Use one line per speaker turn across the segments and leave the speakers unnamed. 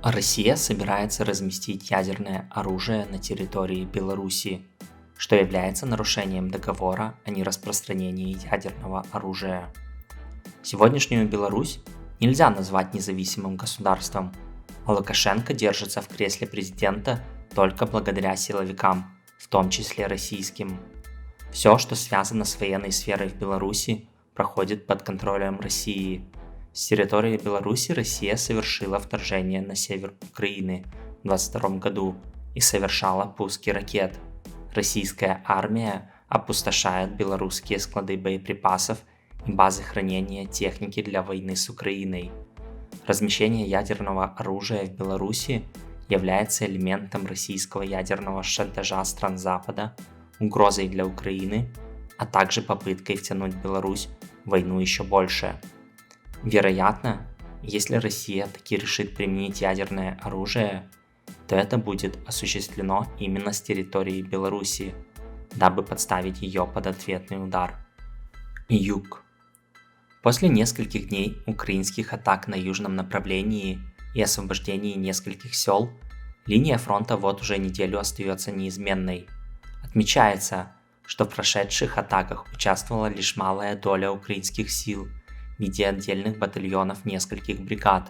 Россия собирается разместить ядерное оружие на территории Беларуси, что является нарушением договора о нераспространении ядерного оружия. Сегодняшнюю Беларусь нельзя назвать независимым государством, а Лукашенко держится в кресле президента только благодаря силовикам, в том числе российским. Все, что связано с военной сферой в Беларуси, проходит под контролем России. С территории Беларуси Россия совершила вторжение на север Украины в 2022 году и совершала пуски ракет. Российская армия опустошает белорусские склады боеприпасов и базы хранения техники для войны с Украиной. Размещение ядерного оружия в Беларуси является элементом российского ядерного шантажа стран Запада, угрозой для Украины, а также попыткой втянуть Беларусь в войну еще больше. Вероятно, если Россия таки решит применить ядерное оружие, то это будет осуществлено именно с территории Беларуси, дабы подставить ее под ответный удар. Юг. После нескольких дней украинских атак на южном направлении и освобождении нескольких сел, линия фронта вот уже неделю остается неизменной. Отмечается, что в прошедших атаках участвовала лишь малая доля украинских сил в виде отдельных батальонов нескольких бригад.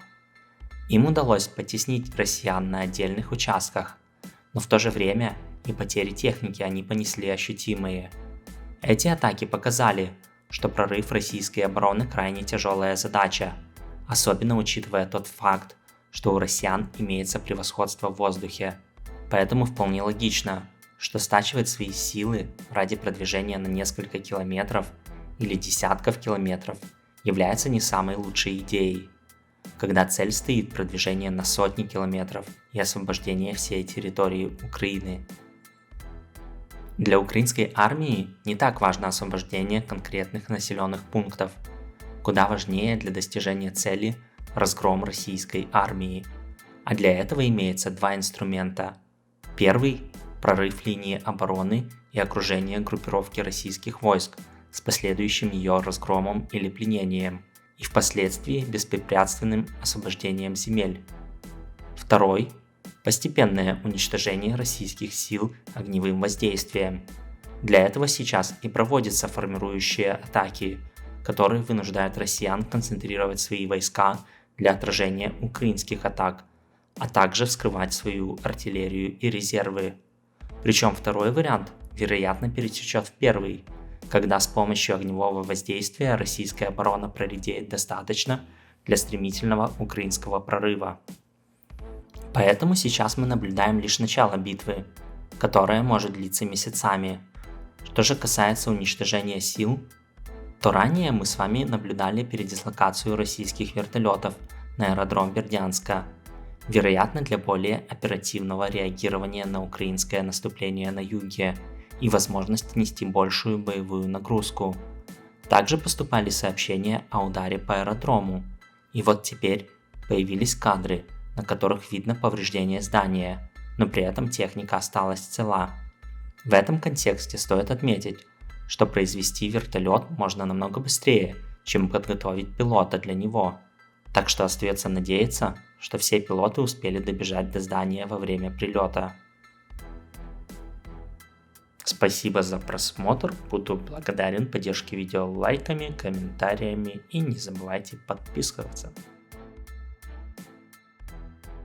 Им удалось потеснить россиян на отдельных участках, но в то же время и потери техники они понесли ощутимые. Эти атаки показали, что прорыв российской обороны крайне тяжелая задача, особенно учитывая тот факт, что у россиян имеется превосходство в воздухе. Поэтому вполне логично, что стачивать свои силы ради продвижения на несколько километров или десятков километров является не самой лучшей идеей, когда цель стоит продвижение на сотни километров и освобождение всей территории Украины. Для украинской армии не так важно освобождение конкретных населенных пунктов, куда важнее для достижения цели разгром российской армии. А для этого имеется два инструмента. Первый – прорыв линии обороны и окружение группировки российских войск с последующим ее разгромом или пленением и впоследствии беспрепятственным освобождением земель. Второй – постепенное уничтожение российских сил огневым воздействием. Для этого сейчас и проводятся формирующие атаки, которые вынуждают россиян концентрировать свои войска для отражения украинских атак, а также вскрывать свою артиллерию и резервы. Причем второй вариант, вероятно, перетечет в первый, когда с помощью огневого воздействия российская оборона проредеет достаточно для стремительного украинского прорыва. Поэтому сейчас мы наблюдаем лишь начало битвы, которая может длиться месяцами. Что же касается уничтожения сил, то ранее мы с вами наблюдали передислокацию российских вертолетов на аэродром Бердянска, вероятно, для более оперативного реагирования на украинское наступление на юге и возможность нести большую боевую нагрузку. Также поступали сообщения о ударе по аэродрому, и вот теперь появились кадры, на которых видно повреждение здания, но при этом техника осталась цела. В этом контексте стоит отметить, что произвести вертолет можно намного быстрее, чем подготовить пилота для него, так что остается надеяться, что все пилоты успели добежать до здания во время прилета. Спасибо за просмотр, буду благодарен поддержке видео лайками, комментариями и не забывайте подписываться.